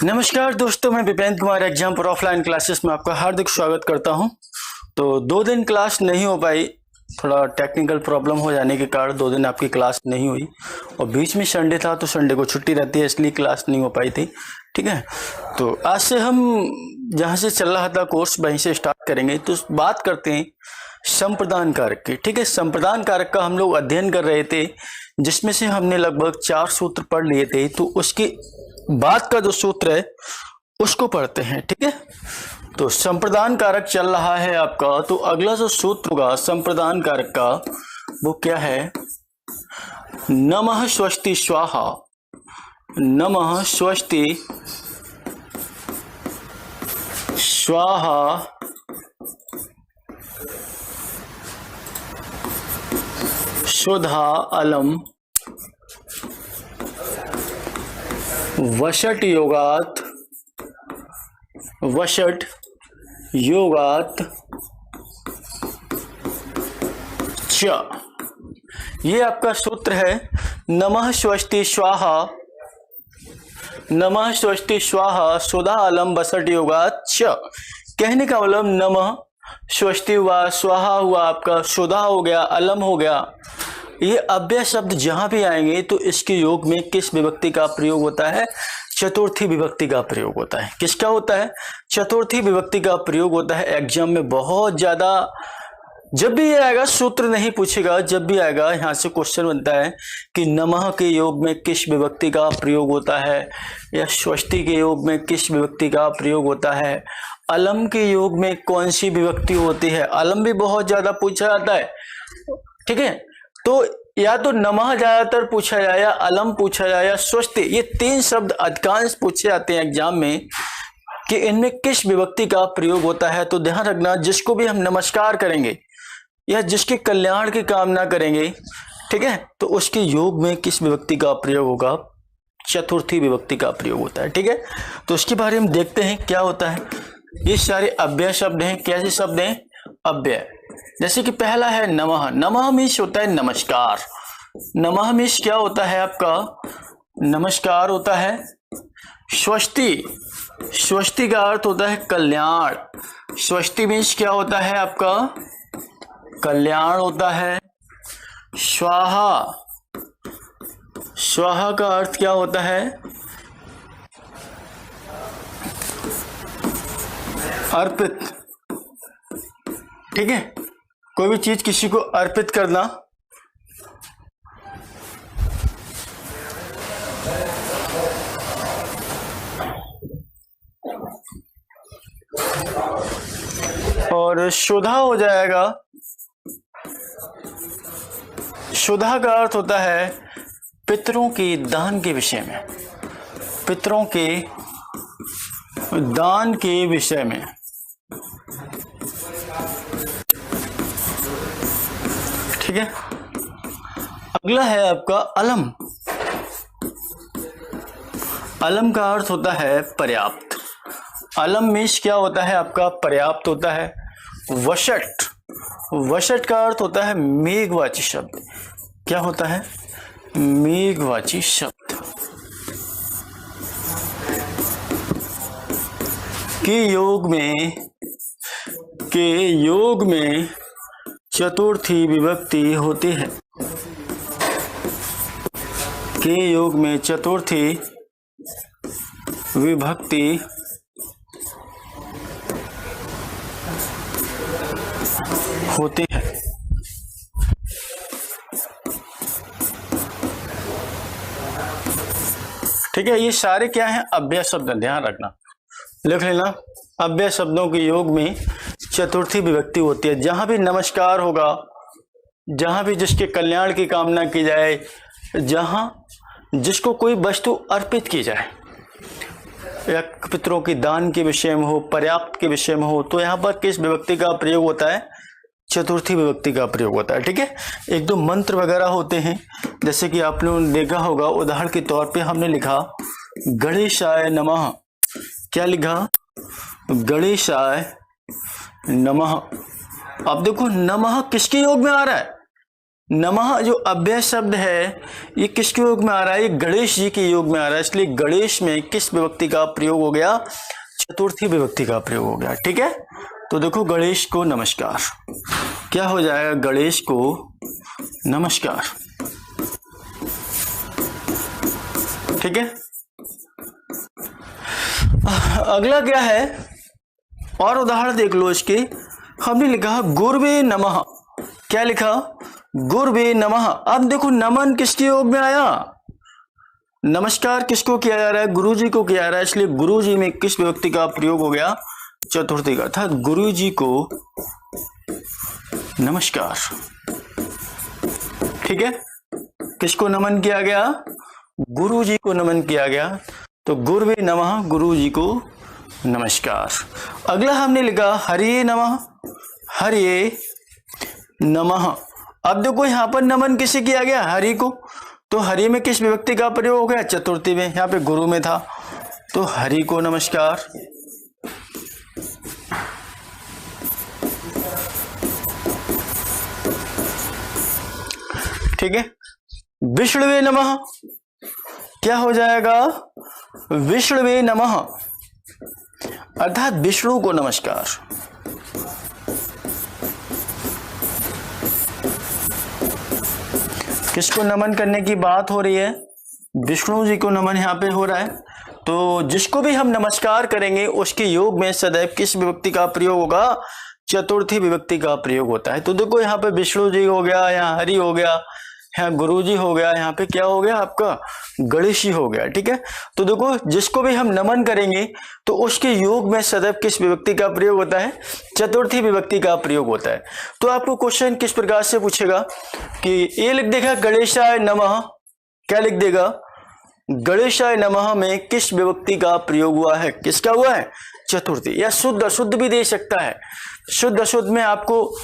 नमस्कार दोस्तों, मैं विपेंद्र कुमार एग्जाम पर ऑफलाइन क्लासेस में आपका हार्दिक स्वागत करता हूं। तो 2 दिन क्लास नहीं हो पाई, थोड़ा टेक्निकल प्रॉब्लम हो जाने के कारण 2 दिन आपकी क्लास नहीं हुई और बीच में संडे था तो संडे को छुट्टी रहती है, इसलिए क्लास नहीं हो पाई थी। ठीक है, तो आज से हम जहाँ से चल रहा था कोर्स वहीं से स्टार्ट करेंगे। तो बात करते हैं संप्रदान कारक की। ठीक है, संप्रदान कारक का हम लोग अध्ययन कर रहे थे, जिसमें से हमने लगभग 4 सूत्र पढ़ लिए थे। तो उसके बाद का जो सूत्र है उसको पढ़ते हैं। ठीक है, तो संप्रदान कारक चल रहा है आपका, तो अगला जो सूत्र होगा संप्रदान कारक का वो क्या है? नमः स्वस्ति स्वाहा, नमः स्वस्ति स्वाहा सुधा अलम वषट योगात, वषट योगात च। ये आपका सूत्र है। नमः स्वस्ति स्वाहा, नमः स्वस्ति स्वाहा सुधा अलम वषट योगात च। कहने का मतलब नमः स्वस्ति हुआ, स्वाहा हुआ, आपका सुधा हो गया, अलम हो गया। ये अव्यय शब्द जहां भी आएंगे तो इसके योग में किस विभक्ति का प्रयोग होता है? चतुर्थी विभक्ति का प्रयोग होता है। किसका होता है? चतुर्थी विभक्ति का प्रयोग होता है। एग्जाम में बहुत ज्यादा जब भी ये आएगा, सूत्र नहीं पूछेगा, जब भी आएगा यहाँ से क्वेश्चन बनता है कि नमः के योग में किस विभक्ति का प्रयोग होता है, या स्वस्ति के योग में किस विभक्ति का प्रयोग होता है, अलम के योग में कौन सी विभक्ति होती है। अलम भी बहुत ज्यादा पूछा जाता है। ठीक है, तो या तो नमः ज्यादातर पूछा जाए, या अलम पूछा जाए, या स्वस्ति। ये 3 शब्द अधिकांश पूछे जाते हैं एग्जाम में कि इनमें किस विभक्ति का प्रयोग होता है। तो ध्यान रखना, जिसको भी हम नमस्कार करेंगे या जिसके कल्याण की कामना करेंगे, ठीक है, तो उसके योग में किस विभक्ति का प्रयोग होगा? चतुर्थी विभक्ति का प्रयोग होता है। ठीक है, तो उसके बारे में देखते हैं क्या होता है। ये सारे अव्यय शब्द हैं। कैसे शब्द हैं? अव्यय। जैसे कि पहला है नमः। नमः मीन्स होता है नमस्कार। नमः मीन्स क्या होता है आपका? नमस्कार होता है। स्वस्ति, स्वस्ति का अर्थ होता है कल्याण। स्वस्ति मीन्स क्या होता है आपका? कल्याण होता है। स्वाहा, स्वाहा का अर्थ क्या होता है? अर्पित। ठीक है, कोई भी चीज किसी को अर्पित करना। और सुधा हो जाएगा। सुधा का अर्थ होता है पितरों के दान के विषय में, पितरों के दान के विषय में। ठीक है, अगला है आपका अलम। अलम का अर्थ होता है पर्याप्त। अलम मीन्स क्या होता है आपका? पर्याप्त होता है। वषट, वषट का अर्थ होता है मेघवाची शब्द। क्या होता है? मेघवाची शब्द। के योग में चतुर्थी विभक्ति होती है। के योग में चतुर्थी विभक्ति होती है। ठीक है, ये सारे क्या हैं? अव्यय शब्द। ध्यान रखना, लिख लेना। अव्यय शब्दों के योग में चतुर्थी विभक्ति होती है। जहां भी नमस्कार होगा, जहां भी जिसके कल्याण की कामना की जाए, जहां जिसको कोई वस्तु अर्पित की जाए, या पितरों की दान के विषय में हो, पर्याप्त के विषय में हो, तो यहाँ पर किस विभक्ति का प्रयोग होता है? चतुर्थी विभक्ति का प्रयोग होता है। ठीक है, 1-2 मंत्र वगैरह होते हैं, जैसे कि आप लोगों ने देखा होगा। उदाहरण के तौर पे हमने लिखा गणेशाय नमः। क्या लिखा? गणेशाय नमः। अब देखो, नमः किसके योग में आ रहा है? नमः जो अव्यय शब्द है ये किसके योग में आ रहा है? ये गणेश जी के योग में आ रहा है, इसलिए गणेश में किस विभक्ति का प्रयोग हो गया? चतुर्थी विभक्ति का प्रयोग हो गया। ठीक है, तो देखो गणेश को नमस्कार, क्या हो जाएगा? गणेश को नमस्कार। ठीक है, अगला क्या है और उदाहरण देख लो इसके। हमने लिखा गुरुवे नमः, क्या लिखा? गुरुवे नमः। अब देखो नमन किसके योग में आया? नमस्कार किसको किया जा रहा है? गुरु जी को किया जा रहा है, इसलिए गुरु जी में किस विभक्ति का प्रयोग हो गया? चतुर्थी का, अर्थात गुरु जी को नमस्कार। ठीक है, किसको नमन किया गया? गुरु जी को नमन किया गया, तो गुरुवे नमः, गुरु जी को नमस्कार। अगला हमने लिखा हरिये नमः, हरिये नमः। अब देखो यहां पर नमन किसे किया गया? हरि को, तो हरि में किस विभक्ति का प्रयोग हो गया? चतुर्थी में, यहां पे गुरु में था, तो हरि को नमस्कार। ठीक है, विष्णुवे नमः, क्या हो जाएगा? विष्णुवे नमः, अर्थात विष्णु को नमस्कार। किसको नमन करने की बात हो रही है? विष्णु जी को नमन यहाँ पे हो रहा है, तो जिसको भी हम नमस्कार करेंगे उसके योग में सदैव किस विभक्ति का प्रयोग होगा? चतुर्थी विभक्ति का प्रयोग होता है। तो देखो यहाँ पे विष्णु जी हो गया, यहाँ हरि हो गया, यहाँ गुरु जी हो गया, यहाँ पे क्या हो गया आपका? गणेश जी हो गया। ठीक है, तो देखो जिसको भी हम नमन करेंगे तो उसके योग में सदैव किस विभक्ति का प्रयोग होता है? चतुर्थी विभक्ति का प्रयोग होता है। तो आपको क्वेश्चन किस प्रकार से पूछेगा कि ये लिख देगा गणेशाय नमः, क्या लिख देगा? गणेशाय नमः में किस विभक्ति का प्रयोग हुआ है? किसका हुआ है? चतुर्थी। या शुद्ध अशुद्ध भी दे सकता है। शुद्ध अशुद्ध में आपको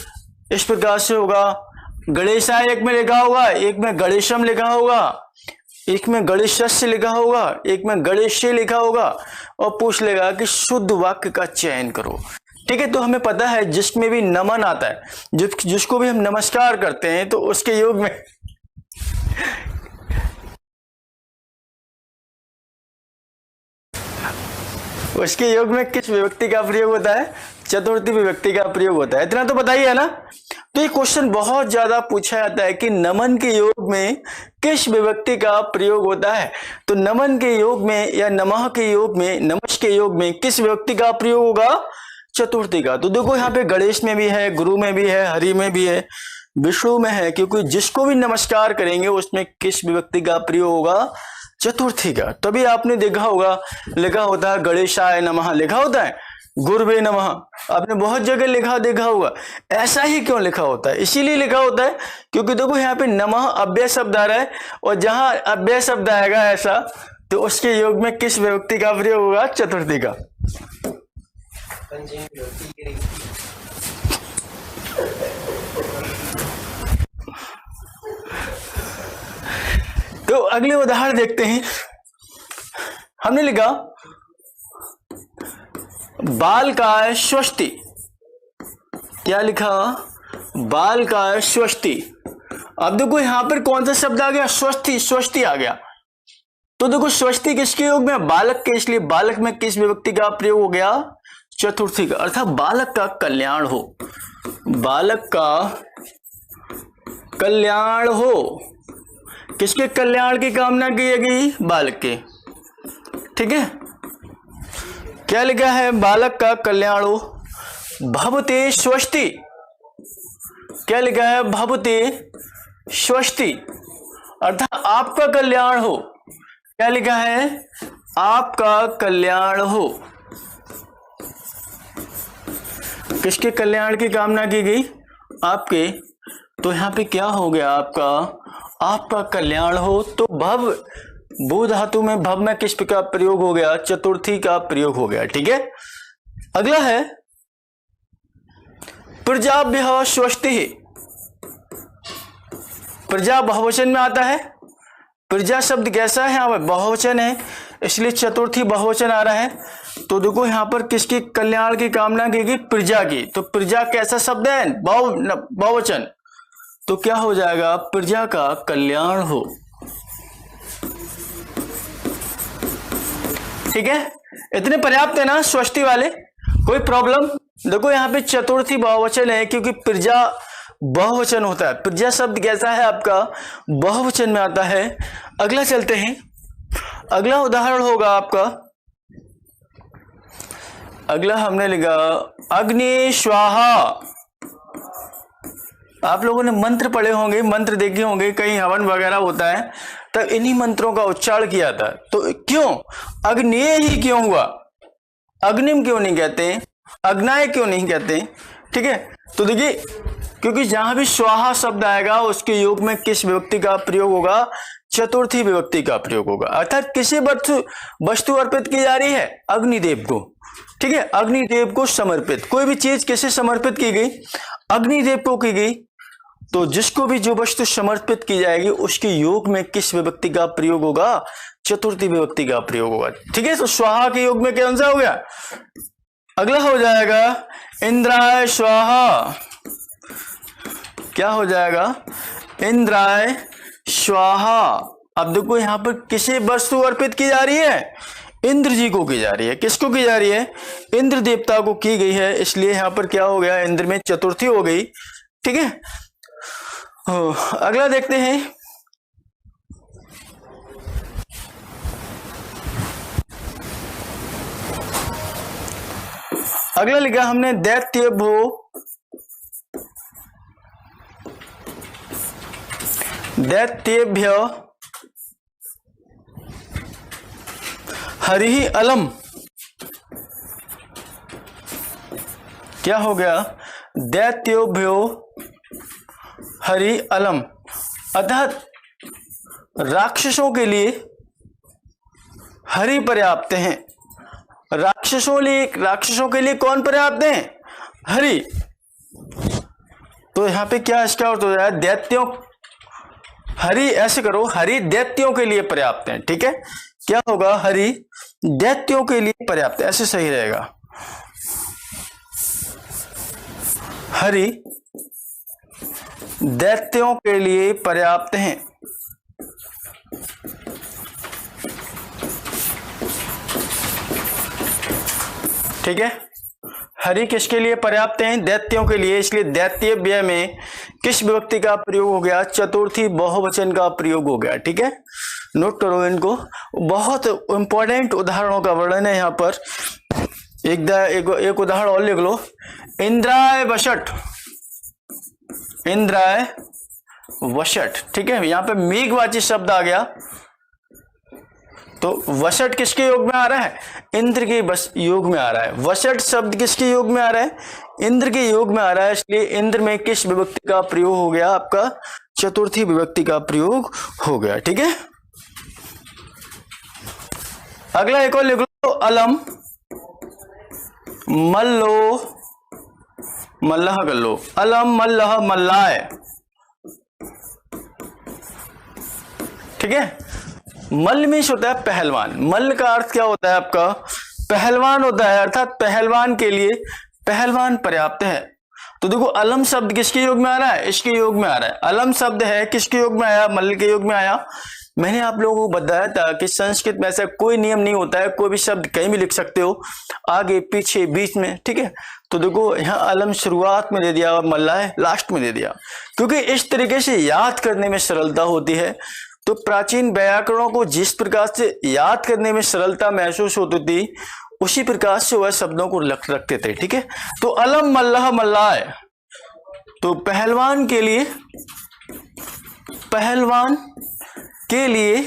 इस प्रकार से होगा, गणेशाय एक में लिखा होगा, एक में गणेशम लिखा होगा, एक में गणेशस्य लिखा होगा, एक में गणेश लिखा होगा, और पूछ लेगा कि शुद्ध वाक्य का चयन करो। ठीक है, तो हमें पता है जिसमें भी नमन आता है, जिसको भी हम नमस्कार करते हैं, तो उसके योग में उसके योग में किस विभक्ति का प्रयोग होता है? चतुर्थी विभक्ति का प्रयोग होता है। इतना तो बताइए है ना। तो ये क्वेश्चन बहुत ज्यादा पूछा जाता है कि नमन के योग में किस विभक्ति का प्रयोग होता है। तो नमन के योग में या नमः के योग में, नमस् के योग में किस विभक्ति का प्रयोग होगा? चतुर्थी का। तो देखो यहाँ पे गणेश में भी है, गुरु में भी है, हरि में भी है, विष्णु में है, क्योंकि जिसको भी नमस्कार करेंगे उसमें किस विभक्ति का प्रयोग होगा? चतुर्थी का। तभी आपने देखा होगा लिखा होता है गणेशाय नमः, लिखा होता है गुरुवे नमः, आपने बहुत जगह लिखा देखा होगा। ऐसा ही क्यों लिखा होता है? इसीलिए लिखा होता है क्योंकि देखो यहाँ पे नमः अव्यय शब्द आ रहा है, और जहां अव्यय शब्द आएगा ऐसा, तो उसके योग में किस विभक्ति का प्रयोग होगा? चतुर्थी का। तो अगले उदाहरण देखते हैं। हमने लिखा बालकाय स्वस्ति, क्या लिखा? बालकाय स्वस्ति। अब देखो यहां पर कौन सा शब्द आ गया? स्वस्ति, स्वस्ति आ गया। तो देखो स्वस्ति किसके योग में? बालक के, इसलिए बालक में किस विभक्ति का प्रयोग हो गया? चतुर्थी का, अर्थात बालक का कल्याण हो, बालक का कल्याण हो। किसके कल्याण की कामना की गई? बालक के। ठीक है, क्या लिखा है? बालक का कल्याण हो। भवते स्वस्ति, क्या लिखा है? भवते स्वस्ति, अर्थात आपका कल्याण हो। क्या लिखा है? आपका कल्याण हो। किसके कल्याण की कामना की गई? आपके। तो यहां पे क्या हो गया आपका? आपका कल्याण हो। तो भव, भू धातु में भव में किस का प्रयोग हो गया? चतुर्थी का प्रयोग हो गया। ठीक है, अगला है प्रजाभ्यः स्वस्तिः। प्रजा बहुवचन में आता है। प्रजा शब्द कैसा है? यहाँ पर बहुवचन है, इसलिए चतुर्थी बहुवचन आ रहा है। तो देखो यहाँ पर किसकी कल्याण की कामना की गई? प्रजा की। तो प्रजा कैसा शब्द है? बहुवचन। तो क्या हो जाएगा, प्रजा का कल्याण हो। ठीक है, इतने पर्याप्त है ना स्वस्ति वाले, कोई प्रॉब्लम? देखो यहाँ पे चतुर्थी बहुवचन है क्योंकि प्रजा बहुवचन होता है। प्रजा शब्द कैसा है आपका, बहुवचन में आता है। अगला चलते हैं, अगला उदाहरण होगा आपका, अगला हमने लिखा अग्नि स्वाहा। आप लोगों ने मंत्र पढ़े होंगे, मंत्र देखे होंगे, कहीं हवन वगैरह होता है तब इन्हीं मंत्रों का उच्चारण किया था। तो क्यों अग्नेय ही क्यों हुआ, अग्निम क्यों नहीं कहते, अग्नाय क्यों नहीं कहते? ठीक है, तो देखिए क्योंकि जहां भी स्वाहा शब्द आएगा उसके योग में किस विभक्ति का प्रयोग होगा, चतुर्थी विभक्ति का प्रयोग होगा। अर्थात किसी वस्तु अर्पित की जा रही है, अग्निदेव को। ठीक है, अग्निदेव को समर्पित, कोई भी चीज किसे समर्पित की गई, अग्निदेव को की गई। तो जिसको भी जो वस्तु समर्पित की जाएगी उसके योग में किस विभक्ति का प्रयोग होगा, चतुर्थी विभक्ति का प्रयोग होगा। ठीक है, तो स्वाहा के योग में कौन सा हो गया, अगला हो जाएगा इंद्राय स्वाहा। क्या हो जाएगा, इंद्राय स्वाहा। अब देखो यहां पर किसे वस्तु अर्पित की जा रही है, इंद्र जी को की जा रही है। किसको की जा रही है, इंद्र देवता को की गई है, इसलिए यहां पर क्या हो गया, इंद्र में चतुर्थी हो गई। ठीक है, अगला देखते हैं, अगला लिखा हमने दैत्यभ्यो, दैत्यभ्य हरि अलम। क्या हो गया, दैत्योभ्यो हरि अलम। अर्थात राक्षसों के लिए हरि पर्याप्त हैं। राक्षसों के लिए कौन पर्याप्त है, हरि। तो यहां पे क्या इसका अर्थ हो जाए, दैत्यों, हरि ऐसे करो, हरि दैत्यों के लिए पर्याप्त है। ठीक है, क्या होगा, हरि दैत्यों के लिए पर्याप्त, ऐसे सही रहेगा, हरि दैत्यों के लिए पर्याप्त हैं। ठीक है, हरि किसके लिए पर्याप्त हैं, दैत्यों के लिए, इसलिए दैत्यव्य में किस विभक्ति का प्रयोग हो गया, चतुर्थी बहुवचन का प्रयोग हो गया। ठीक है, नोट करो इनको, बहुत इंपॉर्टेंट उदाहरणों का वर्णन है यहाँ पर। एक उदाहरण और लिख लो, इंद्राय वशट, इंद्राय वशट। ठीक है, यहां पे मेघवाची शब्द आ गया, तो वशट किसके योग में आ रहा है, इंद्र के बस योग में आ रहा है। वशट शब्द किसके योग में आ रहा है, इंद्र के योग में आ रहा है, इसलिए इंद्र में किस विभक्ति का प्रयोग हो गया, आपका चतुर्थी विभक्ति का प्रयोग हो गया। ठीक है, अगला एक और लिख लो, अलम मल्लो मल्लाह कर लो, अलम मल्लाह मल्लाय। ठीक है, मल्ल मीन्स होता है पहलवान, मल्ल का अर्थ क्या होता है आपका, पहलवान होता है, अर्थात पहलवान के लिए पहलवान पर्याप्त है। तो देखो अलम शब्द किसके योग में आ रहा है, इसके योग में आ रहा है। अलम शब्द है किसके योग में आया, मल्ल के योग में आया। मैंने आप लोगों को बताया था कि संस्कृत में ऐसा कोई नियम नहीं होता है, कोई भी शब्द कहीं भी लिख सकते हो, आगे पीछे बीच में। ठीक है, तो देखो यहाँ अलम शुरुआत में दे दिया और मल्लाह लास्ट में दे दिया, क्योंकि इस तरीके से याद करने में सरलता होती है। तो प्राचीन व्याकरणों को जिस प्रकार से याद करने में सरलता महसूस होती थी, उसी प्रकार से वह शब्दों को रखते थे। ठीक है, तो अलम मल्लाह मल्लाह, तो पहलवान के लिए, पहलवान के लिए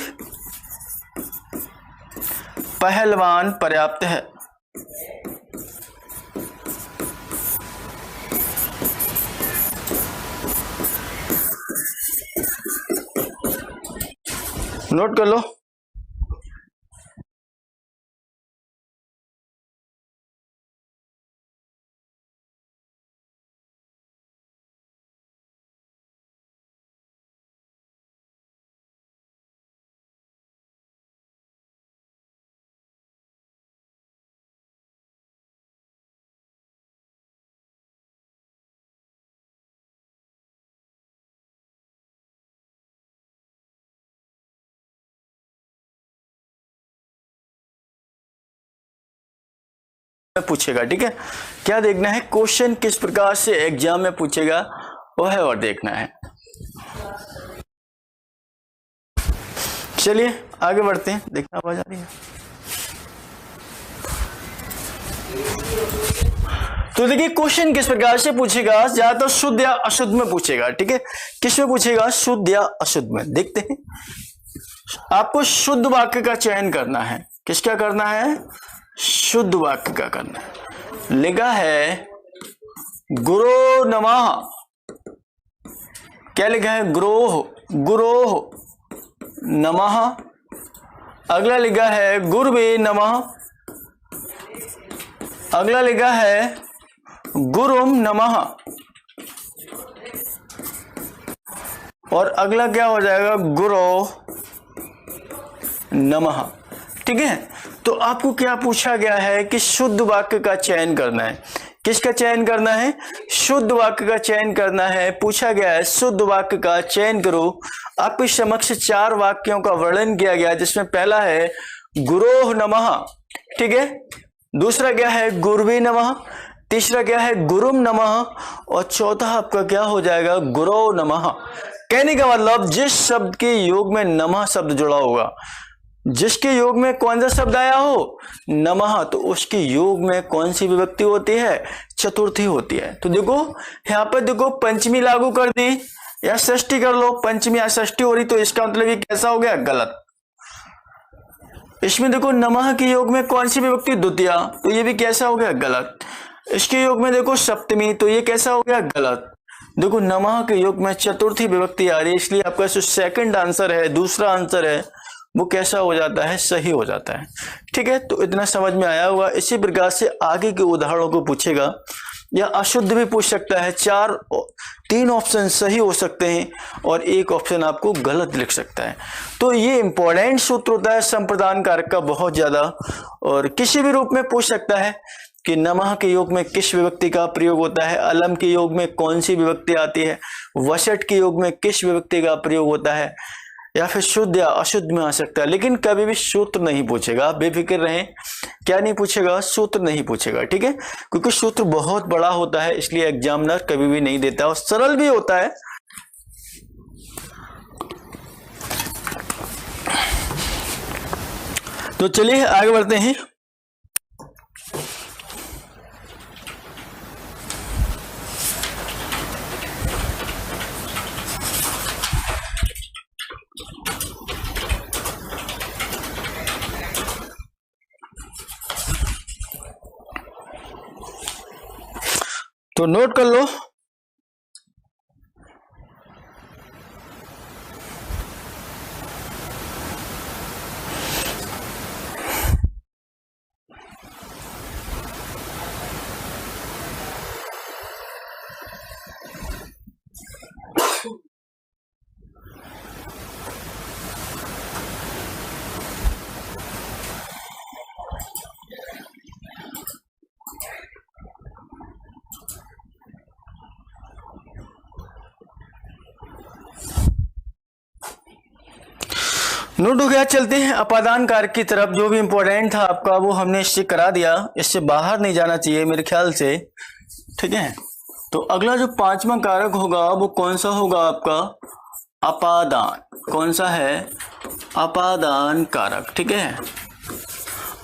पहलवान पर्याप्त है। नोट कर लो। में पूछेगा। ठीक है, क्या देखना है, क्वेश्चन किस प्रकार से एग्जाम में पूछेगा वो है और देखना है। चलिए आगे बढ़ते हैं, देखना आवाज आ रही है। तो देखिए क्वेश्चन किस प्रकार से पूछेगा, ज्यादातर शुद्ध या अशुद्ध में पूछेगा। ठीक है, किस में पूछेगा, शुद्ध या अशुद्ध में। देखते हैं, आपको शुद्ध वाक्य का चयन करना है। किसका करना है, शुद्ध वाक्य का करना है। लिखा है गुरो नमः, क्या लिखा है, गुरोह, गुरोह नमः। अगला लिखा है गुरुवे नमः, अगला लिखा है गुरुम नमः, और अगला क्या हो जाएगा, गुरो नमः। ठीक है, तो आपको क्या पूछा गया है कि शुद्ध वाक्य का चयन करना है। किसका चयन करना है, शुद्ध वाक्य का चयन करना है। पूछा गया है शुद्ध वाक्य का चयन करो। आपके समक्ष 4 वाक्यों का वर्णन किया गया, जिसमें पहला है गुरोह नमः। ठीक है, दूसरा क्या है, गुरुवे नमः, तीसरा क्या है, गुरुम नमः, और चौथा आपका क्या हो जाएगा, गुरो नमः। कहने का मतलब जिस शब्द के योग में नमः शब्द जुड़ा होगा, जिसके योग में कौन सा शब्द आया हो, नमः, तो उसके योग में कौन सी विभक्ति होती है, चतुर्थी होती है। तो देखो यहाँ पर देखो पंचमी लागू कर दी या षष्ठी कर लो, पंचमी या षष्ठी हो रही, तो इसका मतलब ये कैसा हो गया, गलत। इसमें देखो नमः के योग में कौन सी विभक्ति, द्वितीया, तो ये भी कैसा हो गया, गलत। इसके योग में देखो सप्तमी, तो ये कैसा हो गया, गलत। देखो नमः के योग में चतुर्थी विभक्ति आ रही है, इसलिए आपका जो सेकंड आंसर है, दूसरा आंसर है, वो कैसा हो जाता है, सही हो जाता है। ठीक है, तो इतना समझ में आया होगा। इसी प्रकार से आगे के उदाहरणों को पूछेगा, या अशुद्ध भी पूछ सकता है। 3 ऑप्शन सही हो सकते हैं और 1 ऑप्शन आपको गलत लिख सकता है। तो ये इंपॉर्टेंट सूत्र होता है संप्रदान कारक का बहुत ज्यादा, और किसी भी रूप में पूछ सकता है कि नमः के योग में किस विभक्ति का प्रयोग होता है, अलम के योग में कौन सी विभक्ति आती है, वसट के योग में किस विभक्ति का प्रयोग होता है, या फिर शुद्ध या अशुद्ध में आ सकता है। लेकिन कभी भी सूत्र नहीं पूछेगा, बेफिक्र रहें। क्या नहीं पूछेगा, सूत्र नहीं पूछेगा। ठीक है, क्योंकि सूत्र बहुत बड़ा होता है, इसलिए एग्जामिनर कभी भी नहीं देता, और सरल भी होता है। तो चलिए आगे बढ़ते हैं। तो नोट कर लो, नोट हो गया। चलते हैं अपादान कारक की तरफ। जो भी इंपॉर्टेंट था आपका वो हमने इससे करा दिया, इससे बाहर नहीं जाना चाहिए मेरे ख्याल से। ठीक है, तो अगला जो 5वां कारक होगा वो कौन सा होगा आपका, अपादान। कौन सा है, अपादान कारक। ठीक है,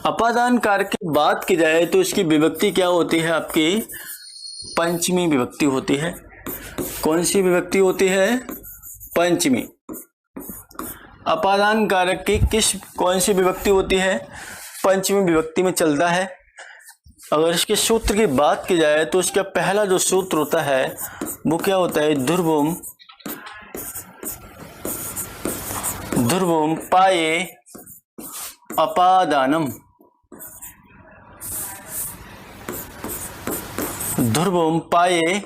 अपादान कारक की बात की जाए तो इसकी विभक्ति क्या होती है आपकी, पंचमी विभक्ति होती है। कौन सी विभक्ति होती है, पंचमी। अपादान कारक की कौन सी विभक्ति होती है, पंचमी विभक्ति में चलता है। अगर इसके सूत्र की बात की जाए तो इसका पहला जो सूत्र होता है वो क्या होता है, ध्रुवम ध्रुवम पाये अपादानम। ध्रुवम पाये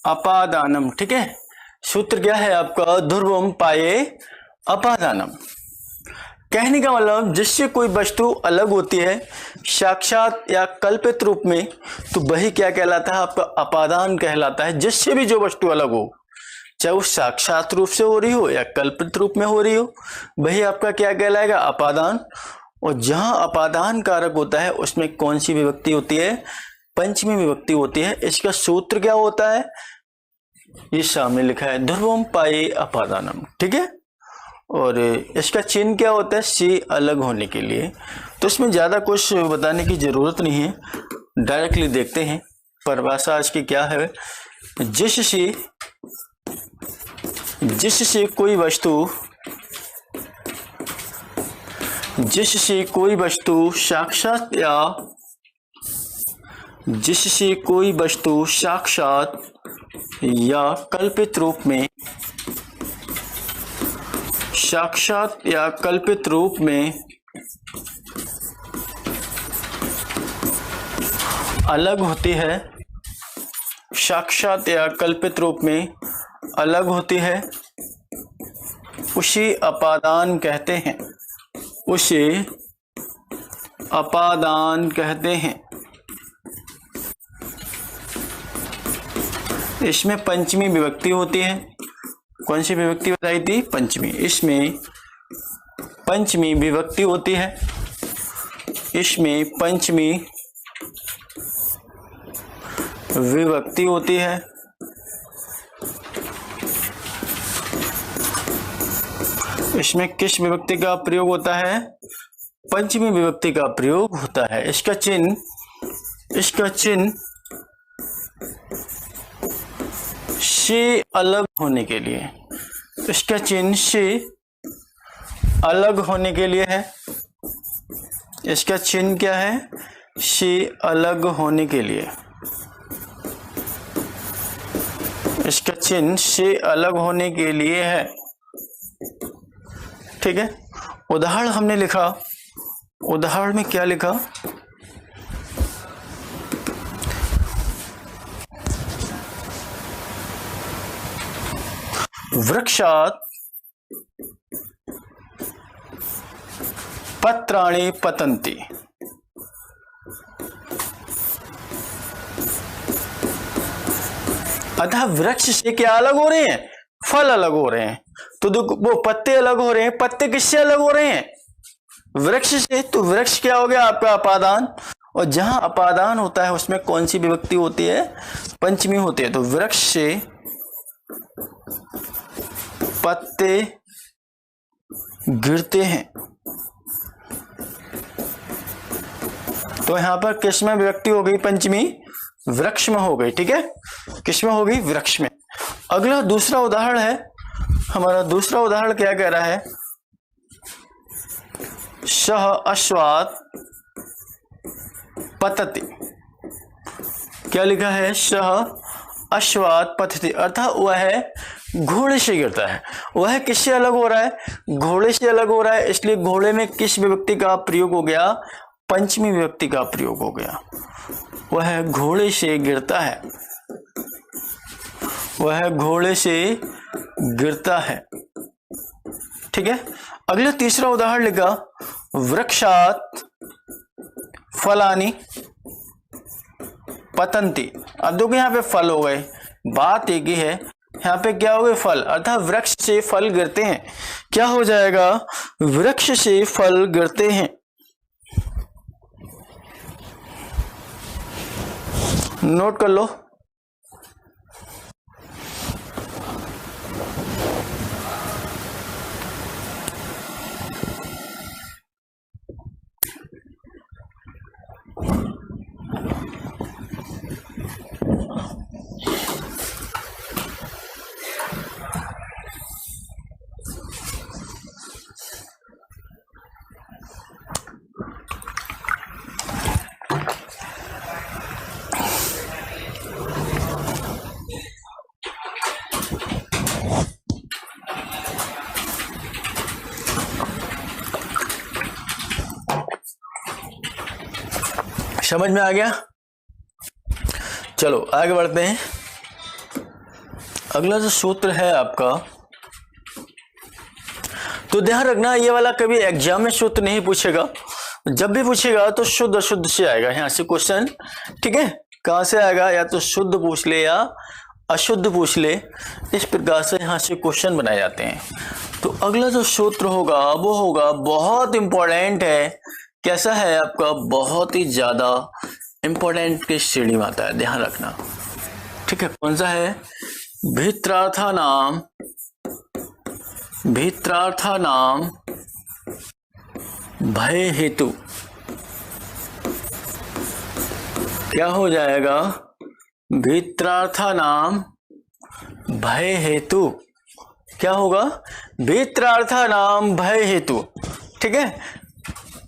अपादानम। ठीक है, सूत्र क्या है आपका, ध्रुवम पाये अपादानम। कहने का मतलब जिससे कोई वस्तु अलग होती है साक्षात या कल्पित रूप में, तो वही क्या कहलाता है आपका, अपादान कहलाता है। जिससे भी जो वस्तु अलग हो, चाहे वो साक्षात रूप से हो रही हो या कल्पित रूप में हो रही हो, वही आपका क्या कहलाएगा, अपादान। और जहां अपादान कारक होता है उसमें कौन सी विभक्ति होती है? पंचमी विभक्ति होती है। इसका सूत्र क्या होता है? ये सामने लिखा है, ध्रुवम पाये अपादानम। ठीक है, और इसका चिन्ह क्या होता है? से अलग होने के लिए। तो इसमें ज्यादा कुछ बताने की जरूरत नहीं है, डायरेक्टली देखते हैं परिभाषा आज की क्या है। जिससे कोई वस्तु साक्षात या कल्पित रूप में अलग होती है, साक्षात या कल्पित रूप में अलग होती है, उसे अपादान कहते हैं। इसमें पंचमी विभक्ति होती है। कौन सी विभक्ति बताई थी? पंचमी। इसमें पंचमी विभक्ति होती है। इसमें किस विभक्ति का प्रयोग होता है? पंचमी विभक्ति का प्रयोग होता है। इसका चिन्ह से अलग होने के लिए, है। इसका चिन्ह क्या है? से अलग होने के लिए। इसका चिन्ह से अलग होने के लिए है। ठीक है, उदाहरण हमने लिखा। उदाहरण में क्या लिखा? वृक्षात् पत्राणि पतन्ति। अतः वृक्ष से क्या अलग हो रहे हैं? फल अलग हो रहे हैं। तो वो पत्ते अलग हो रहे हैं। पत्ते किससे अलग हो रहे हैं? वृक्ष से। तो वृक्ष क्या हो गया आपका? अपादान। और जहां अपादान होता है उसमें कौन सी विभक्ति होती है? पंचमी होती है। तो वृक्ष से पत्ते गिरते हैं। तो यहां पर किस में विभक्ति हो गई? पंचमी। वृक्ष में हो गई। ठीक है, किस में हो गई? वृक्ष में। अगला दूसरा उदाहरण है हमारा। दूसरा उदाहरण क्या कह रहा है? सह अश्वात् पतति। क्या लिखा है? सह अश्वात् पतति, अर्थात वह घोड़े से गिरता है। वह किससे अलग हो रहा है? घोड़े से अलग हो रहा है। इसलिए घोड़े में किस विभक्ति का प्रयोग हो गया? पंचमी विभक्ति का प्रयोग हो गया। वह घोड़े से गिरता है। वह घोड़े से गिरता है। ठीक है, अगला तीसरा उदाहरण लिखा। वृक्षात् फलानि पतन्ति। अब देखो यहाँ पे फल हो गए, बात एक ही है। यहाँ पे क्या हो गए? फल, अर्थात वृक्ष से फल गिरते हैं। क्या हो जाएगा? वृक्ष से फल गिरते हैं। नोट कर लो। समझ में आ गया? चलो आगे बढ़ते हैं। अगला जो सूत्र है आपका, तो ध्यान रखना ये वाला कभी एग्जाम में सूत्र नहीं पूछेगा। जब भी पूछेगा तो शुद्ध अशुद्ध से आएगा यहाँ से क्वेश्चन। ठीक है, कहाँ से आएगा? या तो शुद्ध पूछ ले या अशुद्ध पूछ ले। इस प्रकार से यहाँ से क्वेश्चन बनाए जाते हैं। तो अगला जो सूत्र होगा वो होगा बहुत इंपॉर्टेंट है। कैसा है आपका? बहुत ही ज्यादा इंपॉर्टेंट की श्रेणी में आता है, ध्यान रखना। ठीक है, कौन सा है? भित्रार्थानाम भय हेतु। क्या हो जाएगा? भित्रार्थानाम भय हेतु। क्या होगा? भित्रार्थानाम भय हेतु। ठीक है,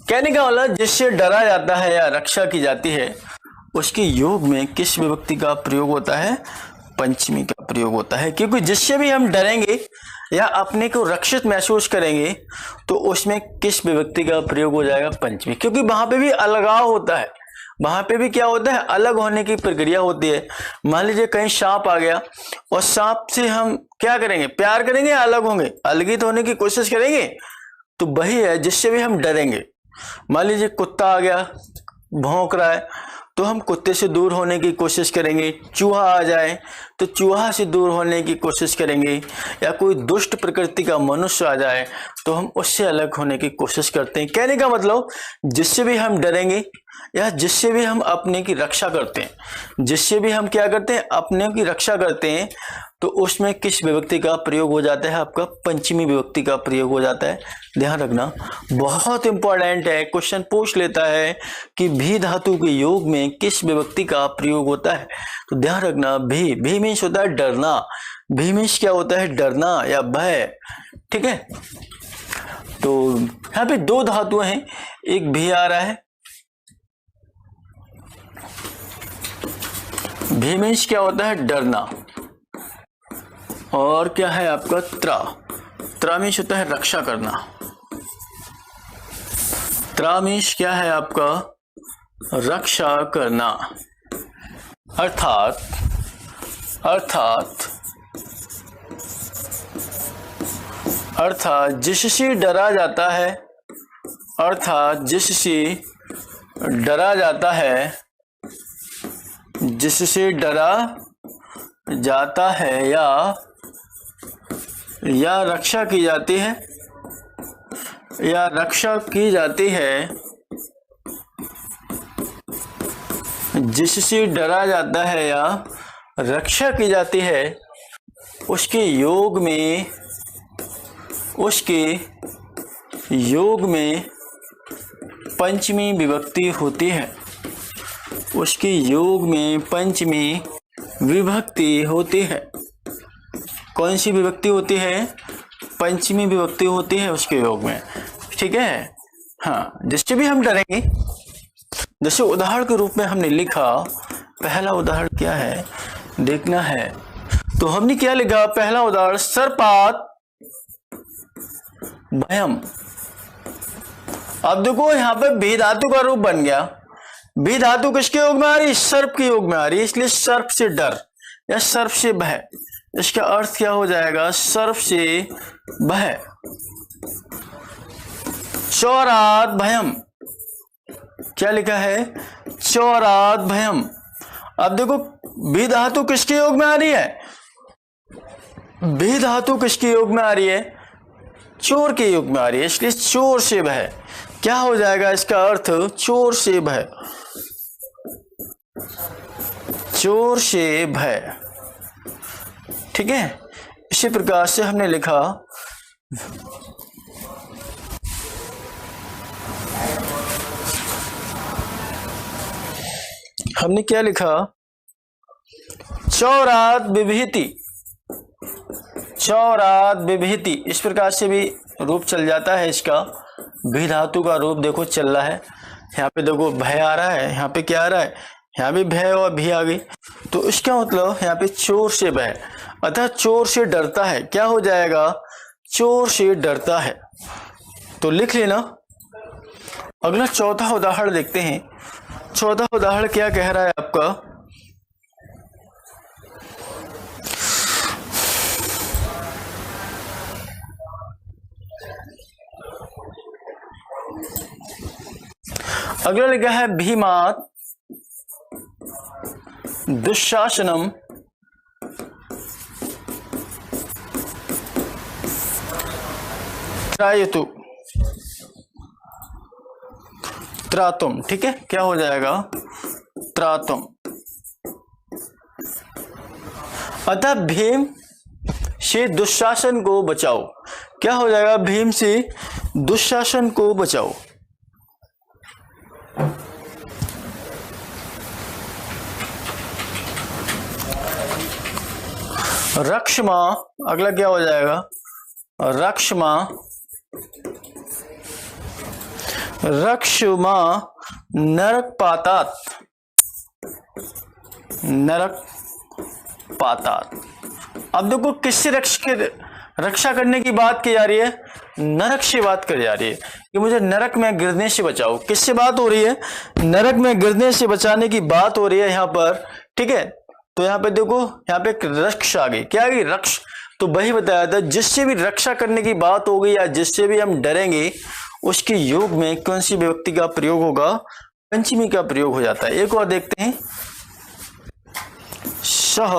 कहने का मतलब जिससे डरा जाता है या रक्षा की जाती है उसके योग में किस विभक्ति का प्रयोग होता है? पंचमी का प्रयोग होता है। क्योंकि जिससे भी हम डरेंगे या अपने को रक्षित महसूस करेंगे तो उसमें किस विभक्ति का प्रयोग हो जाएगा? पंचमी। क्योंकि वहां पे भी अलगाव होता है, वहां पे भी क्या होता है? अलग होने की प्रक्रिया होती है। मान लीजिए कहीं सांप आ गया और सांप से हम क्या करेंगे? प्यार करेंगे या अलग होंगे? अलगित होने की कोशिश करेंगे। तो वही है जिससे भी हम डरेंगे। मान लीजिए कुत्ता आ गया, भौंक रहा है, तो हम कुत्ते से दूर होने की कोशिश करेंगे। चूहा आ जाए तो चूहा से दूर होने की कोशिश करेंगे। या कोई दुष्ट प्रकृति का मनुष्य आ जाए तो हम उससे अलग होने की कोशिश करते हैं। कहने का मतलब जिससे भी हम डरेंगे या जिससे भी हम अपने की रक्षा करते हैं, जिससे भी हम क्या करते हैं? अपने की रक्षा करते हैं, तो उसमें किस विभक्ति का प्रयोग हो जाता है? आपका पंचमी विभक्ति का प्रयोग हो जाता है। ध्यान रखना, बहुत इंपॉर्टेंट है। क्वेश्चन पूछ लेता है कि भी धातु के योग में किस विभक्ति का प्रयोग होता है। तो ध्यान रखना, भी मीन्स होता है डरना। भी मीन्स क्या होता है? डरना या भय। ठीक है, तो यहाँ पे दो धातु हैं, एक भी आ रहा है। भी मीन्स क्या होता है? डरना। और क्या है आपका? त्रा मीन्स होता है रक्षा करना। त्रा मीन्स क्या है आपका? रक्षा करना। अर्थात जिससे डरा जाता है, अर्थात जिससे डरा जाता है, जिससे डरा जाता है या रक्षा की जाती है, या रक्षा की जाती है, जिससे डरा जाता है या रक्षा की जाती है, उसके योग में पंचमी विभक्ति होती है। उसके योग में पंचमी विभक्ति होती है। कौन सी विभक्ति होती है? पंचमी विभक्ति होती है उसके योग में। ठीक है, हाँ, जिससे भी हम डरेंगे। जैसे उदाहरण के रूप में हमने लिखा, पहला उदाहरण क्या है देखना है। तो हमने क्या लिखा? पहला उदाहरण सर्पात भयम। अब देखो यहाँ पे भी धातु का रूप बन गया। भी धातु किसके योग में आ रही है? सर्प के योग में आ रही है, इसलिए सर्प से डर या सर्प से भय। इसका अर्थ क्या हो जाएगा? सर्प से भय। चौरात भयम। क्या लिखा है? चौरात भयम। अब देखो भी धातु किसके योग में आ रही है? भी धातु किसके योग में आ रही है? चोर के योग में आ रही है, इसलिए चोर से भय। क्या हो जाएगा इसका अर्थ? चोर से भय। चोर से भय। ठीक है, इसी प्रकार से हमने लिखा हमने क्या लिखा? चौरात विभीति। चौरात विभीति, इस प्रकार से भी रूप चल जाता है इसका। भी धातु का रूप देखो चल रहा है। यहाँ पे देखो भय आ रहा है, यहाँ पे क्या आ रहा है? यहाँ भी भय और भी आ गई। तो इसका मतलब यहाँ पे चोर से भय, अर्थात चोर से डरता है। क्या हो जाएगा? चोर से डरता है। तो लिख लेना। अगला चौथा उदाहरण देखते हैं। चौथा उदाहरण क्या कह रहा है आपका? अगला लिखा है भीमात दुशासनम त्रायतु, त्रातुम, ठीक है, क्या हो जाएगा, त्रातुम। अतः भीम से दुशासन को बचाओ, क्या हो जाएगा, भीम से दुशासन को बचाओ। रक्षमा, अगला क्या हो जाएगा, रक्षमा, रक्षमा नरक पातात, नरक पातात। अब देखो किससे रक्षा करने की बात की जा रही है, नरक से बात करी जा रही है कि मुझे नरक में गिरने से बचाओ। किससे बात हो रही है, नरक में गिरने से बचाने की बात हो रही है यहाँ पर, ठीक है। तो यहाँ पे देखो, यहाँ पे रक्ष आ गई, क्या आ गई, रक्ष। तो वही बताया था, जिससे भी रक्षा करने की बात होगी या जिससे भी हम डरेंगे उसके योग में कौन सी विभक्ति का प्रयोग होगा, पंचमी का प्रयोग हो जाता है। एक और देखते हैं, सह,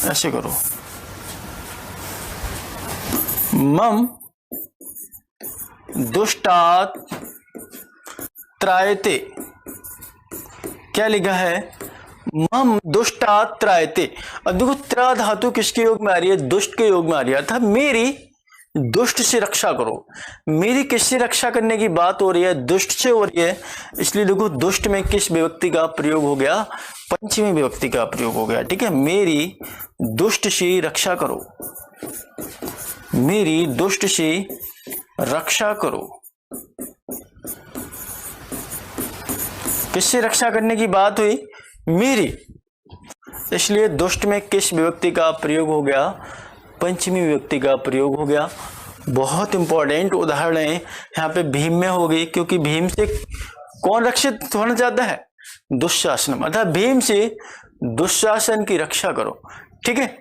ऐसे करो, मम दुष्टात् त्रायते, क्या लिखा है, मम दुष्टात् त्रायते। अब देखो त्रा धातु किसके योग में आ रही है, दुष्ट के योग में आ रही है, अर्थात मेरी दुष्ट से रक्षा करो। मेरी किससे रक्षा करने की बात हो रही है, दुष्ट से हो रही है, इसलिए देखो दुष्ट में किस विभक्ति का प्रयोग हो गया, पंचमी विभक्ति का प्रयोग हो गया, ठीक है। मेरी दुष्ट से रक्षा करो, मेरी दुष्ट से रक्षा करो। किससे रक्षा करने की बात हुई, मेरी, इसलिए दुष्ट में किस विभक्ति का प्रयोग हो गया, पंचमी विभक्ति का प्रयोग हो गया। बहुत इंपॉर्टेंट उदाहरण है यहाँ पे भीम में होगी, क्योंकि भीम से कौन रक्षित होना चाहता है, दुशासन, अर्थात भीम से दुशासन की रक्षा करो, ठीक है।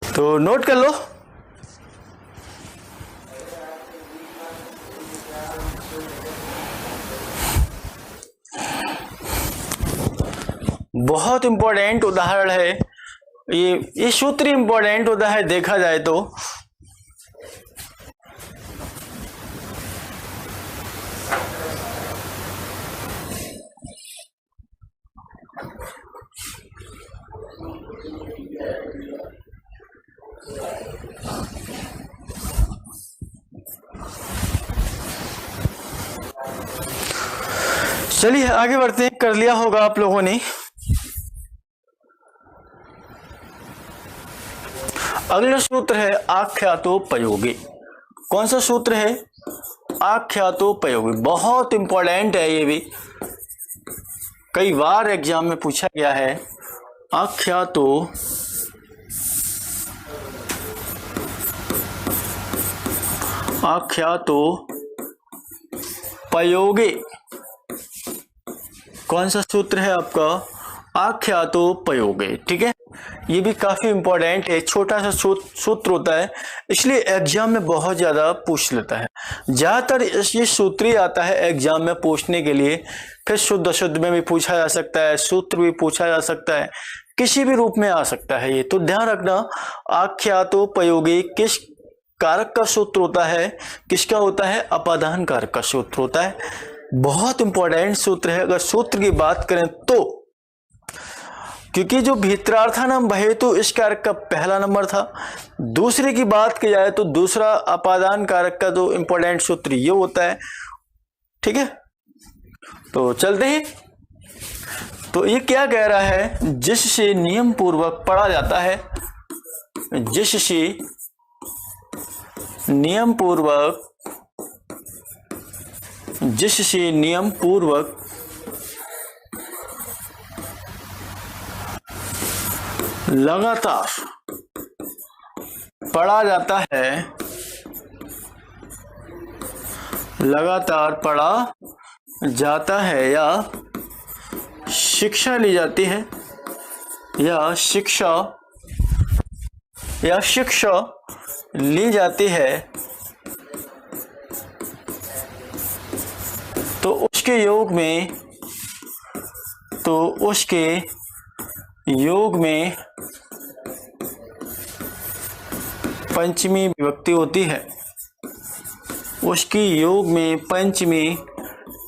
तो नोट कर लो, बहुत इंपॉर्टेंट उदाहरण है ये सूत्र इंपॉर्टेंट होता है देखा जाए तो। चलिए आगे बढ़ते हैं, कर लिया होगा आप लोगों ने। अगला सूत्र है आख्यातोपयोगी। कौन सा सूत्र है, आख्यातोपयोगी, बहुत इंपॉर्टेंट है ये भी, कई बार एग्जाम में पूछा गया है। आख्यातोपयोगी कौन सा सूत्र है आपका, आख्यातोपयोगी, ठीक है। ये भी काफी इंपॉर्टेंट है, छोटा सा सूत्र होता है, इसलिए एग्जाम में बहुत ज्यादा पूछ लेता है। ज्यादातर ये सूत्र ही आता है एग्जाम में पूछने के लिए, फिर शुद्ध अशुद्ध में भी पूछा जा सकता है, सूत्र भी पूछा जा सकता है, किसी भी रूप में आ सकता है ये, तो ध्यान रखना। आख्यातोपयोगी किस कारक का सूत्र होता है, किसका होता है, अपादान कारक का सूत्र होता है। बहुत इंपॉर्टेंट सूत्र है। अगर सूत्र की बात करें तो, क्योंकि जो भीतरार्थानाम बहेतु इस कारक का पहला नंबर था, दूसरे की बात की जाए तो दूसरा अपादान कारक का जो इंपॉर्टेंट सूत्र ये होता है, ठीक है। तो चलते हैं, तो ये क्या कह रहा है, जिससे नियम पूर्वक पढ़ा जाता है, जिससे नियम पूर्वक लगातार पढ़ा जाता है, लगातार पढ़ा जाता है, या शिक्षा ली जाती है, या शिक्षा ली जाती है, उसके योग में, तो उसके योग में पंचमी विभक्ति होती है। उसकी योग में पंचमी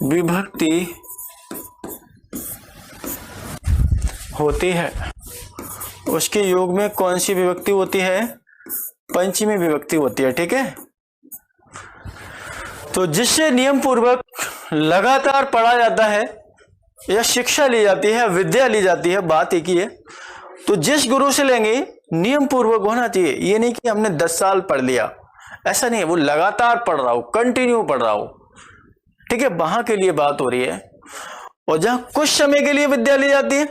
विभक्ति होती है। उसके योग में कौन सी विभक्ति होती है? पंचमी विभक्ति होती है। ठीक है, तो जिससे नियम पूर्वक लगातार पढ़ा जाता है या शिक्षा ली जाती है, विद्या ली जाती है, बात एक ही है। तो जिस गुरु से लेंगे नियम पूर्वक होना चाहिए। ये नहीं कि हमने 10 साल पढ़ लिया, ऐसा नहीं है। वो लगातार पढ़ रहा हो, कंटिन्यू पढ़ रहा हो। ठीक है, वहां के लिए बात हो रही है। और जहां कुछ समय के लिए विद्या ली जाती है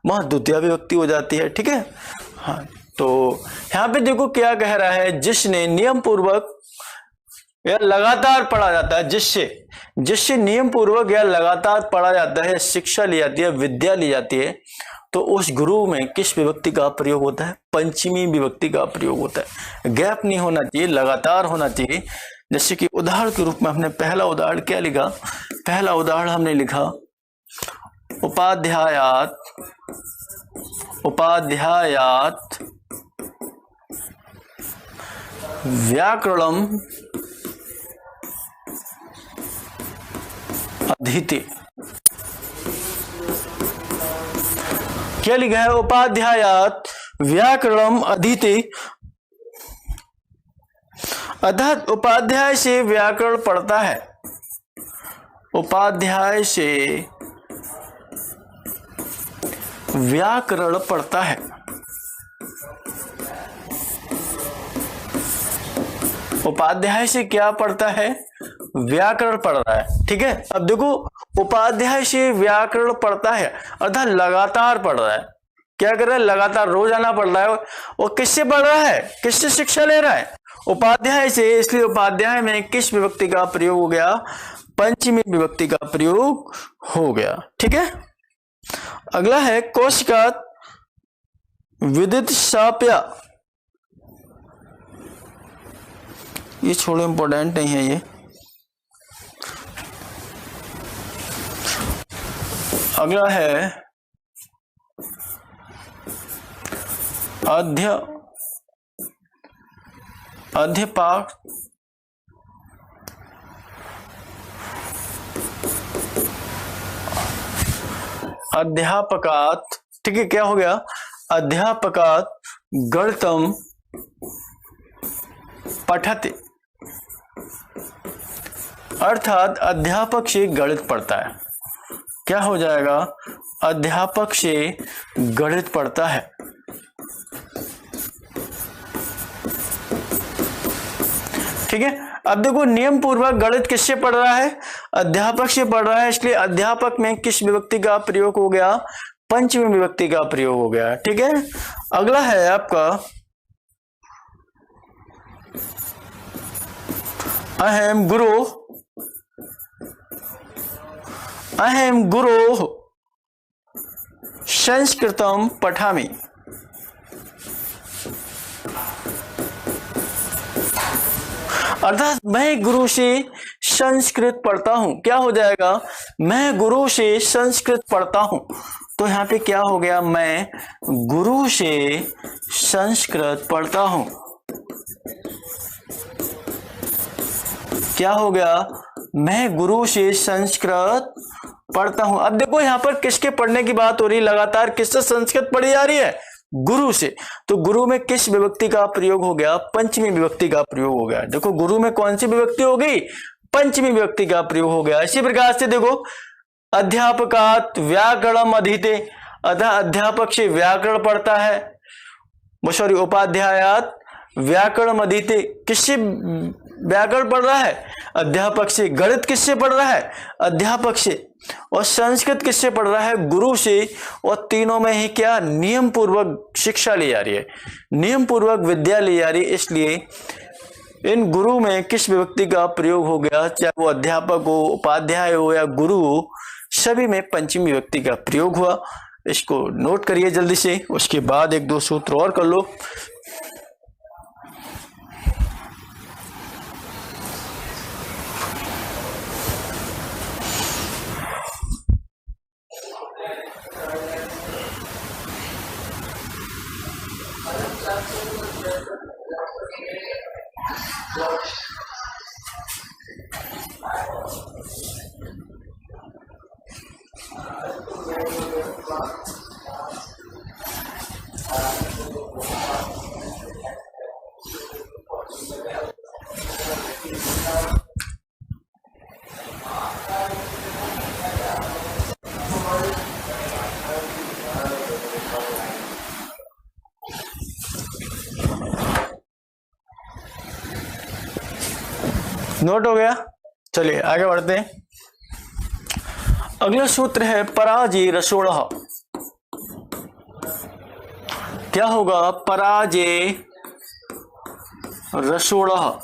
वहां द्वितीय विभक्ति हो जाती है। ठीक है, हाँ, तो यहां पे देखो क्या कह रहा है, जिसने नियम पूर्वक या लगातार पढ़ा जाता है, जिससे नियम पूर्वक या लगातार पढ़ा जाता है, शिक्षा ली जाती है, विद्या ली जाती है, तो उस गुरु में किस विभक्ति का प्रयोग होता है? पंचमी विभक्ति का प्रयोग होता है। गैप नहीं होना चाहिए, लगातार होना चाहिए। जैसे कि उदाहरण के रूप में हमने पहला उदाहरण क्या लिखा? पहला उदाहरण हमने लिखा उपाध्यायात व्याकरणम अधीते। क्या लिखा है? उपाध्यायात व्याकरणम अधीते, अर्थात उपाध्याय से व्याकरण पढ़ता है। उपाध्याय से व्याकरण पढ़ता है। उपाध्याय से क्या पढ़ता है? व्याकरण पढ़ रहा है। ठीक है, अब देखो उपाध्याय से व्याकरण पढ़ता है अर्थात लगातार पढ़ रहा है। क्या कर रहा है? लगातार रोजाना पढ़ रहा है। और किससे पढ़ रहा है? किससे शिक्षा ले रहा है? उपाध्याय से। इसलिए उपाध्याय में किस विभक्ति का प्रयोग हो गया? पंचमी विभक्ति का प्रयोग हो गया। ठीक है, अगला है कोशकात विदित साप्या। ये छोड़ो, इंपॉर्टेंट नहीं है ये। अगला है अध्यपाक अध्यापकात। ठीक है, क्या हो गया? अध्यापकात गणितम पठते, अर्थात अध्यापक से गणित पढ़ता है। क्या हो जाएगा? अध्यापक से गणित पढ़ता है। ठीक है, अब देखो नियम पूर्वक गणित किससे पढ़ रहा है? अध्यापक से पढ़ रहा है। इसलिए अध्यापक में किस विभक्ति का प्रयोग हो गया? पंचमी विभक्ति का प्रयोग हो गया। ठीक है, अगला है आपका अहम गुरो संस्कृतम पठामि। अर्थात मैं गुरु से संस्कृत पढ़ता हूं। क्या हो जाएगा? मैं गुरु से संस्कृत पढ़ता हूं। तो यहां पे क्या हो गया? मैं गुरु से संस्कृत पढ़ता हूं। क्या हो गया? मैं गुरु से संस्कृत पढ़ता हूं। अब देखो यहां पर किसके पढ़ने की बात हो रही है? लगातार किससे संस्कृत पढ़ी जा रही है? गुरु से। तो गुरु में किस विभक्ति का प्रयोग हो गया? पंचमी विभक्ति का प्रयोग हो गया। देखो गुरु में कौन सी विभक्ति हो गई? पंचमी विभक्ति का प्रयोग हो गया। इसी प्रकार से देखो अध्यापकात व्याकरणम अधीते, अतः अध्यापक से व्याकरण पढ़ता है। सॉरी, उपाध्यायात व्याकरणम अधीते, किससे व्याकरण पढ़ रहा है? अध्यापक से। गणित किससे पढ़ रहा है? अध्यापक से। और संस्कृत किससे पढ़ रहा है? गुरु से। और तीनों में ही क्या? नियम पूर्वक शिक्षा ली जा रही है, नियम पूर्वक विद्या ली जा रही है। इसलिए इन गुरु में किस विभक्ति का प्रयोग हो गया? चाहे वो अध्यापक हो, उपाध्याय हो या गुरु हो, सभी में पंचमी विभक्ति का प्रयोग हुआ। इसको नोट करिए जल्दी से, उसके बाद एक दो सूत्र और कर लो। नोट हो गया। चलिए आगे बढ़ते हैं। अगला सूत्र है पराजी रसोड़ह। क्या होगा? पराजे रसोड़ह।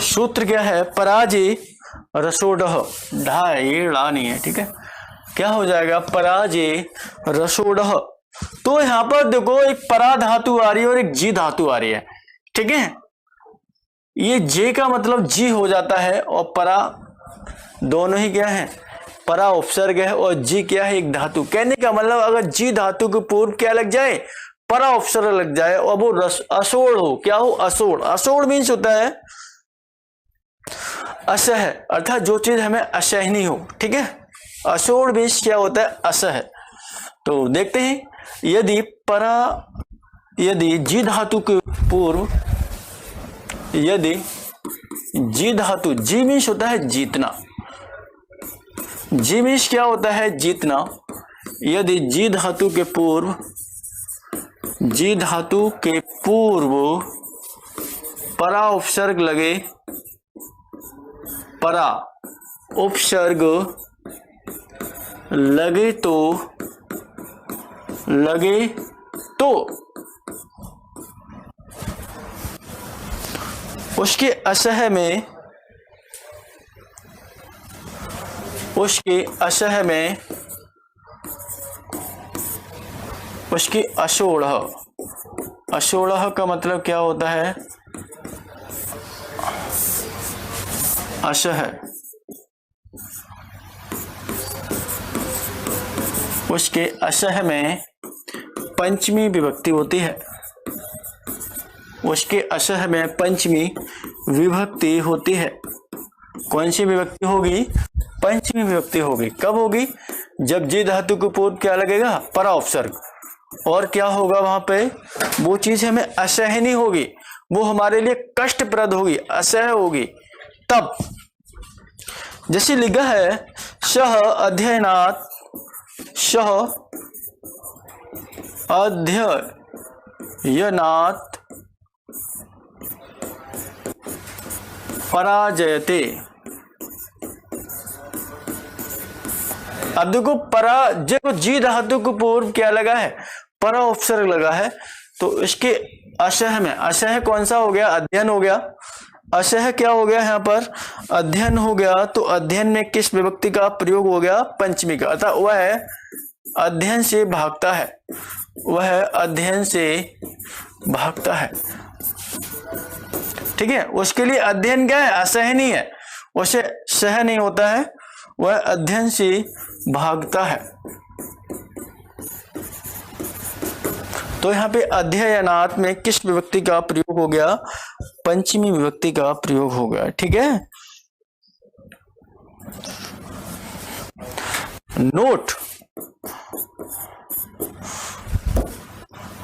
सूत्र क्या है? पराजे रसोड़ह। ढा ये ड़ा नहीं है, ठीक है। क्या हो जाएगा? पराजे रसोड़ह। तो यहां पर देखो एक परा धातु आ रही है और एक जी धातु आ रही है, ठीक है। ये जे का मतलब जी हो जाता है और परा दोनों ही क्या है? परा उपसर्ग है और जी क्या है? एक धातु। कहने का मतलब अगर जी धातु के पूर्व क्या लग जाए? परा उपसर्ग लग जाए और वो असोड़ हो। क्या हो? असोड़। असोड़ मीन्स होता है असह, अर्थात जो चीज हमें असहनीय हो, ठीक है। असोड़ मीन्स क्या होता है? असह। तो देखते हैं, यदि जी धातु के पूर्व, यदि जी धातु, जी मीन्स होता है जीतना, जी मीन्स क्या होता है? जीतना। यदि जी धातु के पूर्व, जी धातु के पूर्व परा उपसर्ग लगे, परा उपसर्ग लगे तो उसके असह में, उसके असोड़ह। असोड़ह का मतलब क्या होता है? असह। उसके असह में पंचमी विभक्ति होती है। उसके असह में पंचमी विभक्ति होती है। कौन सी विभक्ति होगी? पंचमी विभक्ति होगी। कब होगी? जब जी धातु के पूर्व क्या लगेगा? परा उपसर्ग। और क्या होगा वहां पे? वो चीज हमें असहनीय होगी, वो हमारे लिए कष्टप्रद होगी, असह होगी। तब जैसे लिखा है सह अध्ययनात्, सह अध्ययनात् पराजयते। अब देखो पराजय को जी धातु के पूर्व क्या लगा है? परा उपसर्ग लगा है। तो इसके असह में, असह कौन सा हो गया? अध्ययन हो गया। असह क्या हो गया यहाँ पर? अध्ययन हो गया। तो अध्ययन में किस विभक्ति का प्रयोग हो गया? पंचमी का। अतः वह अध्ययन से भागता है, वह अध्ययन से भागता है, ठीक है। उसके लिए अध्ययन क्या है? असहनीय है, उसे सह नहीं होता है, वह अध्ययन से भागता है। तो यहाँ पे अध्ययनात् में किस विभक्ति का प्रयोग हो गया? पंचमी विभक्ति का प्रयोग हो गया, ठीक है। नोट,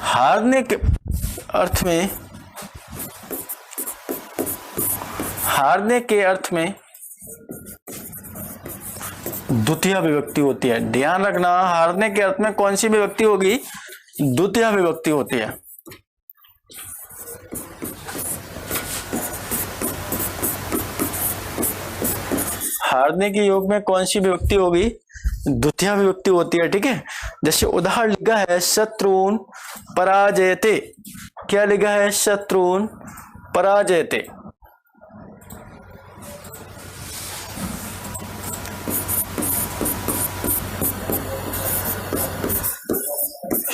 हारने के अर्थ में, हारने के अर्थ में द्वितीय विभक्ति होती है। ध्यान रखना, हारने के अर्थ में कौन सी विभक्ति होगी? द्वितीय विभक्ति होती है। हारने के योग में कौन सी विभक्ति होगी? द्वितीय विभक्ति होती है, ठीक है। जैसे उदाहरण लिखा है शत्रुन पराजयते। क्या लिखा है? शत्रुन पराजयते।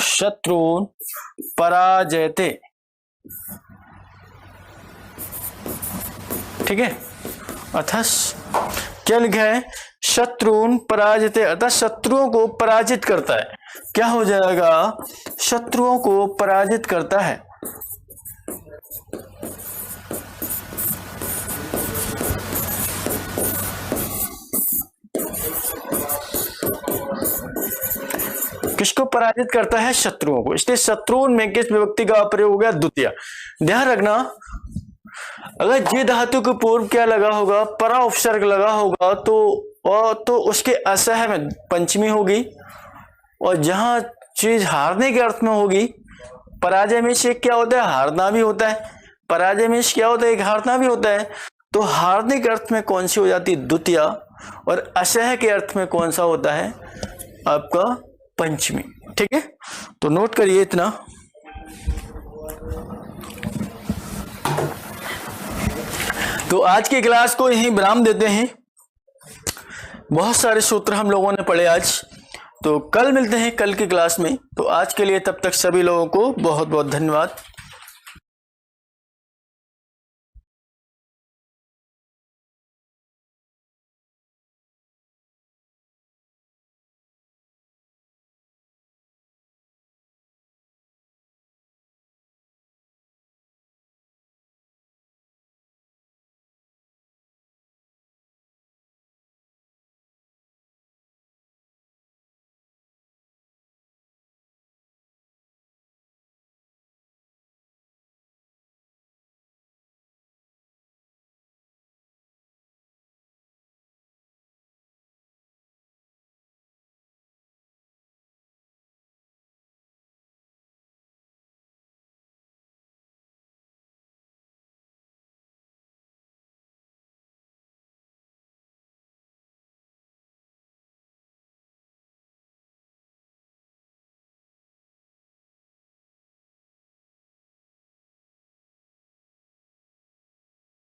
शत्रुन पराजयते, ठीक है। अथस क्या लिखा है? शत्रुन पराजित, अर्थात शत्रुओं को पराजित करता है। क्या हो जाएगा? शत्रुओं को पराजित करता है। किसको पराजित करता है? शत्रुओं को। इसलिए शत्रुन में किस विभक्ति का प्रयोग हो गया? द्वितीय। ध्यान रखना, अगर जे धातु के पूर्व क्या लगा होगा? परा उपसर्ग लगा होगा तो उसके असह में पंचमी होगी, और जहां चीज हारने के अर्थ में होगी, पराजय में से क्या होता है? हारना भी होता है। पराजय में क्या होता है? एक हारना भी होता है। तो हारने के अर्थ में कौन सी हो जाती है? द्वितीय, और असह के अर्थ में कौन सा होता है? आपका पंचमी। ठीक है, तो नोट करिए इतना। तो आज की क्लास को यहीं विराम देते हैं। बहुत सारे सूत्र हम लोगों ने पढ़े आज, तो कल मिलते हैं कल की क्लास में। तो आज के लिए तब तक सभी लोगों को बहुत बहुत धन्यवाद।